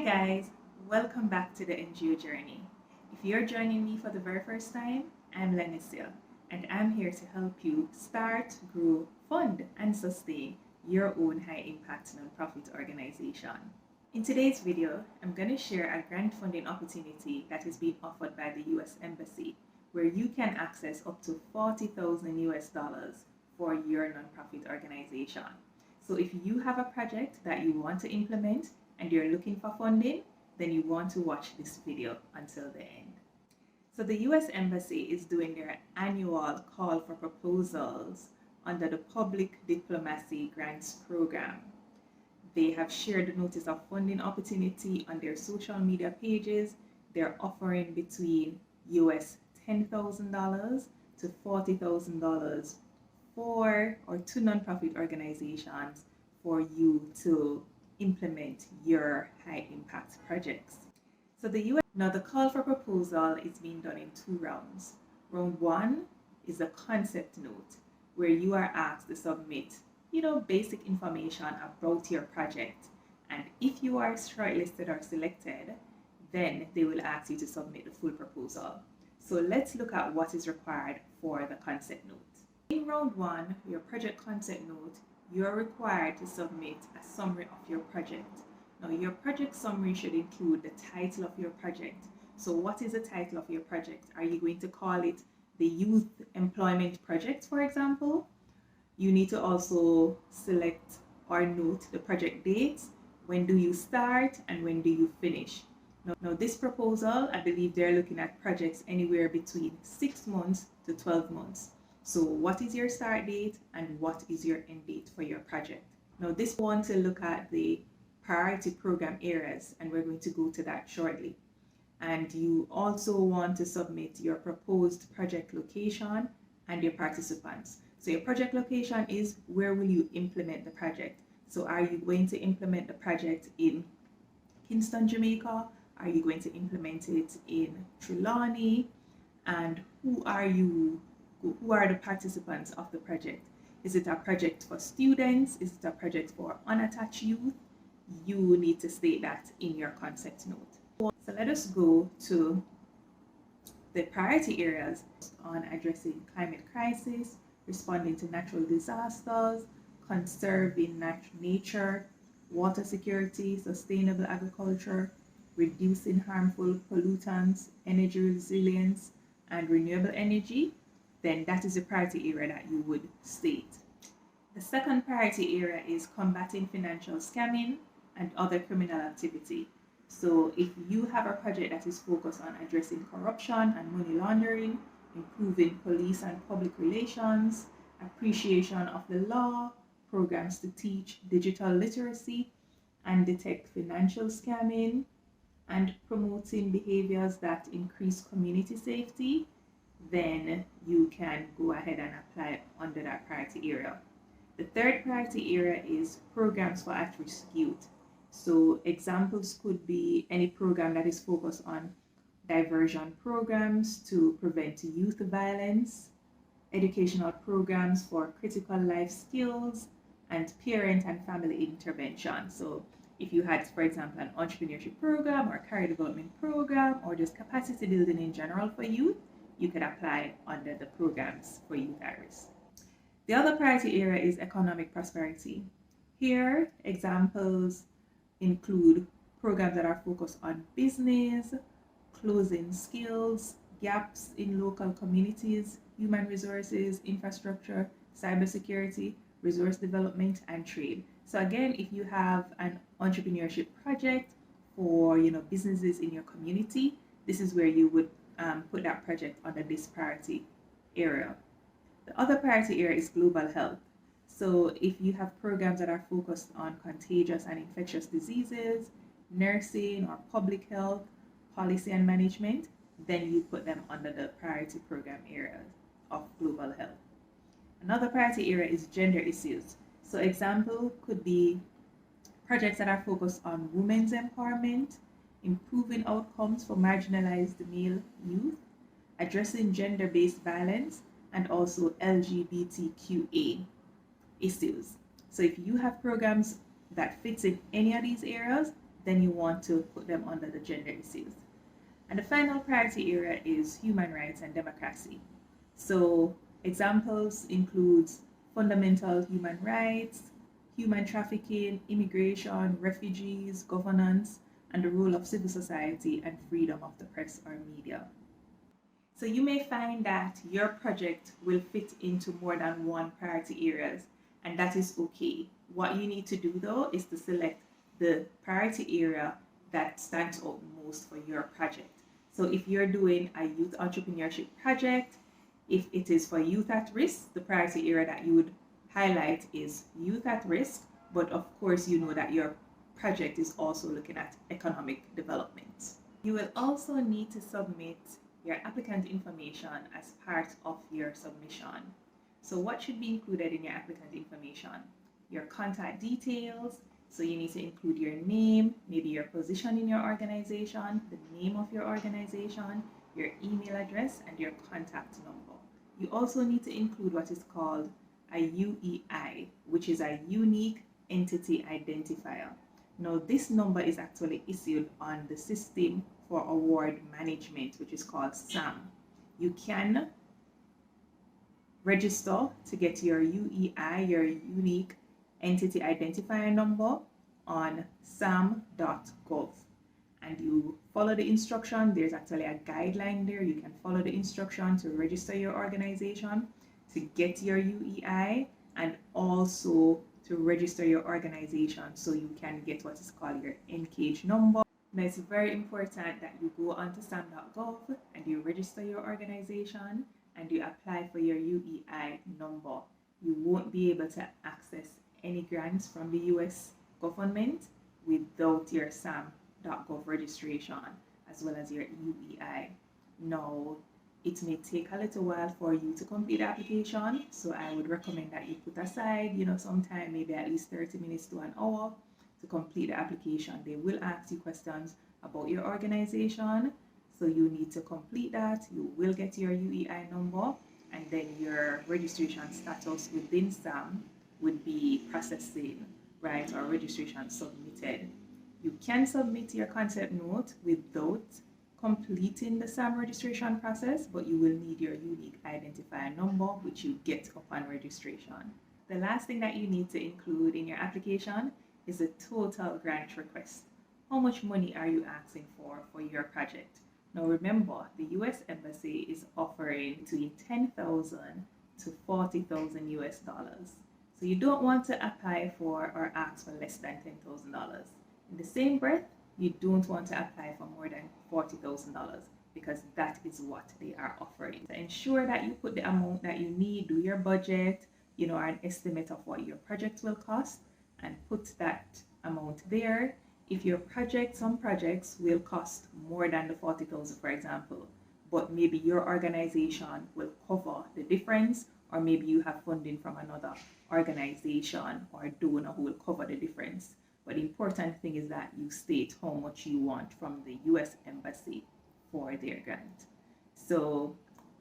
guys, welcome back to the NGO Journey. If you're joining me for the very first time, I'm Lenicia, and I'm here to help you start, grow, fund, and sustain your own high-impact nonprofit organization. In today's video, I'm going to share a grant funding opportunity that is being offered by the US Embassy, where you can access up to 40,000 US dollars for your nonprofit organization. So if you have a project that you want to implement and you're looking for funding, then you want to watch this video until the end. So the US Embassy is doing their annual call for proposals under the Public Diplomacy Grants Program. They have shared the notice of funding opportunity on their social media pages. They're offering between US $10,000 to $40,000 for or to nonprofit organizations for you to implement your high impact projects. So now the call for proposal is being done in 2 rounds. Round 1 is a concept note where you are asked to submit basic information about your project, and if you are shortlisted or selected, then they will ask you to submit the full proposal. So let's look at what is required for the concept note. In round 1, your project concept note, you are required to submit a summary of your project. Now, your project summary should include the title of your project. So what is the title of your project? Are you going to call it the Youth Employment Project, for example? You need to also select or note the project dates. When do you start and when do you finish? Now this proposal, I believe they're looking at projects anywhere between 6 months to 12 months. So what is your start date and what is your end date for your project? Now this one to look at the priority program areas, and we're going to go to that shortly. And you also want to submit your proposed project location and your participants. So your project location is where will you implement the project? So are you going to implement the project in Kingston, Jamaica? Are you going to implement it in Trelawney? And who are the participants of the project? Is it a project for students? Is it a project for unattached youth? You need to state that in your concept note. So let us go to the priority areas on addressing climate crisis, responding to natural disasters, conserving nature, water security, sustainable agriculture, reducing harmful pollutants, energy resilience, and renewable energy. Then that is the priority area that you would state. The second priority area is combating financial scamming and other criminal activity. So if you have a project that is focused on addressing corruption and money laundering, improving police and public relations, appreciation of the law, programs to teach digital literacy and detect financial scamming, and promoting behaviors that increase community safety, then you can go ahead and apply under that priority area. The third priority area is programs for at-risk youth. So examples could be any program that is focused on diversion programs to prevent youth violence, educational programs for critical life skills, and parent and family intervention. So if you had, for example, an entrepreneurship program or career development program or just capacity building in general for youth, you could apply under the programs for youth at risk. The other priority area is economic prosperity. Here, examples include programs that are focused on business, closing skills, gaps in local communities, human resources, infrastructure, cybersecurity, resource development, and trade. So again, if you have an entrepreneurship project for businesses in your community, this is where you would put that project under this priority area. The other priority area is global health. So if you have programs that are focused on contagious and infectious diseases, nursing or public health, policy and management, then you put them under the priority program area of global health. Another priority area is gender issues. So example could be projects that are focused on women's empowerment, improving outcomes for marginalized male youth, addressing gender-based violence, and also LGBTQA issues. So if you have programs that fits in any of these areas, then you want to put them under the gender issues. And the final priority area is human rights and democracy. So examples include fundamental human rights, human trafficking, immigration, refugees, governance, and the role of civil society and freedom of the press or media. So you may find that your project will fit into more than one priority areas, and that is okay. What you need to do though is to select the priority area that stands out most for your project. So if you're doing a youth entrepreneurship project, if it is for youth at risk, the priority area that you would highlight is youth at risk, but of course you know that your project is also looking at economic development. You will also need to submit your applicant information as part of your submission. So what should be included in your applicant information? Your contact details, so you need to include your name, maybe your position in your organization, the name of your organization, your email address, and your contact number. You also need to include what is called a UEI, which is a unique entity identifier. Now, this number is actually issued on the system for award management, which is called SAM. You can register to get your UEI, your unique entity identifier number, on sam.gov, and you follow the instruction. There's actually a guideline there. You can follow the instruction to register your organization, to get your UEI, and also to register your organization so you can get what is called your NCAGE number. Now, it's very important that you go onto sam.gov and you register your organization and you apply for your UEI number. You won't be able to access any grants from the US government without your sam.gov registration as well as your UEI. Now, it may take a little while for you to complete the application, so I would recommend that you put aside, some time, maybe at least 30 minutes to an hour to complete the application. They will ask you questions about your organization, so you need to complete that. You will get your UEI number, and then your registration status within SAM would be processing, right, or registration submitted. You can submit your concept note without completing the SAM registration process, but you will need your unique identifier number, which you get upon registration. The last thing that you need to include in your application is a total grant request. How much money are you asking for your project? Now remember, the US Embassy is offering between $10,000 to $40,000 US dollars. So you don't want to apply for or ask for less than $10,000. In the same breath, you don't want to apply for more than $40,000 because that is what they are offering. To ensure that you put the amount that you need, do your budget, or an estimate of what your project will cost, and put that amount there. If your some projects will cost more than the $40,000, for example, but maybe your organization will cover the difference, or maybe you have funding from another organization or donor who will cover the difference. But the important thing is that you state how much you want from the US Embassy for their grant. So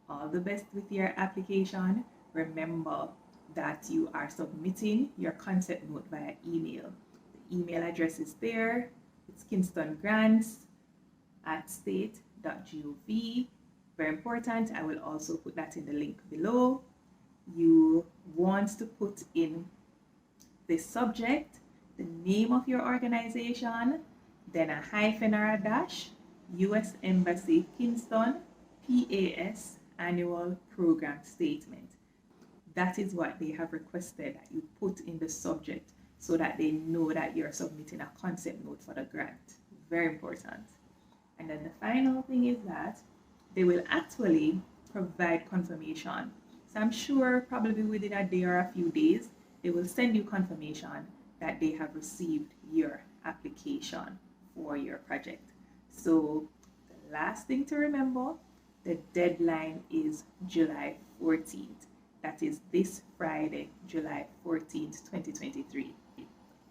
all the best with your application. Remember that you are submitting your concept note via email. The email address is there. It's kingstongrants@state.gov. Very important. I will also put that in the link below. You want to put in the subject, the name of your organization, then a hyphen or a dash, US Embassy Kingston, PAS Annual Program Statement. That is what they have requested that you put in the subject so that they know that you're submitting a concept note for the grant. Very important. And then the final thing is that they will actually provide confirmation. So I'm sure probably within a day or a few days, they will send you confirmation that they have received your application for your project. So the last thing to remember, the deadline is July 14th. That is this Friday, July 14th, 2023.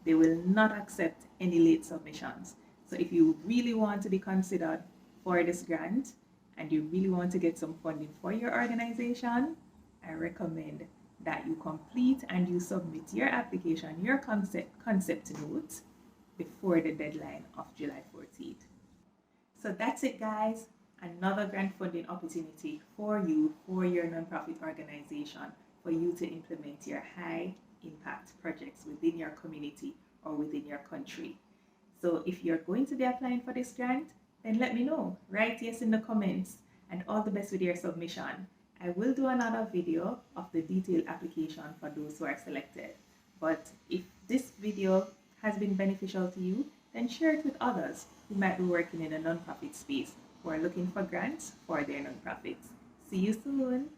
They will not accept any late submissions. So if you really want to be considered for this grant and you really want to get some funding for your organization, I recommend that you complete and you submit your application, your concept note before the deadline of July 14th. So that's it, guys. Another grant funding opportunity for you, for your nonprofit organization, for you to implement your high impact projects within your community or within your country. So if you're going to be applying for this grant, then let me know. Write yes in the comments, and all the best with your submission. I will do another video of the detailed application for those who are selected. But if this video has been beneficial to you, then share it with others who might be working in a nonprofit space who are looking for grants for their nonprofits. See you soon.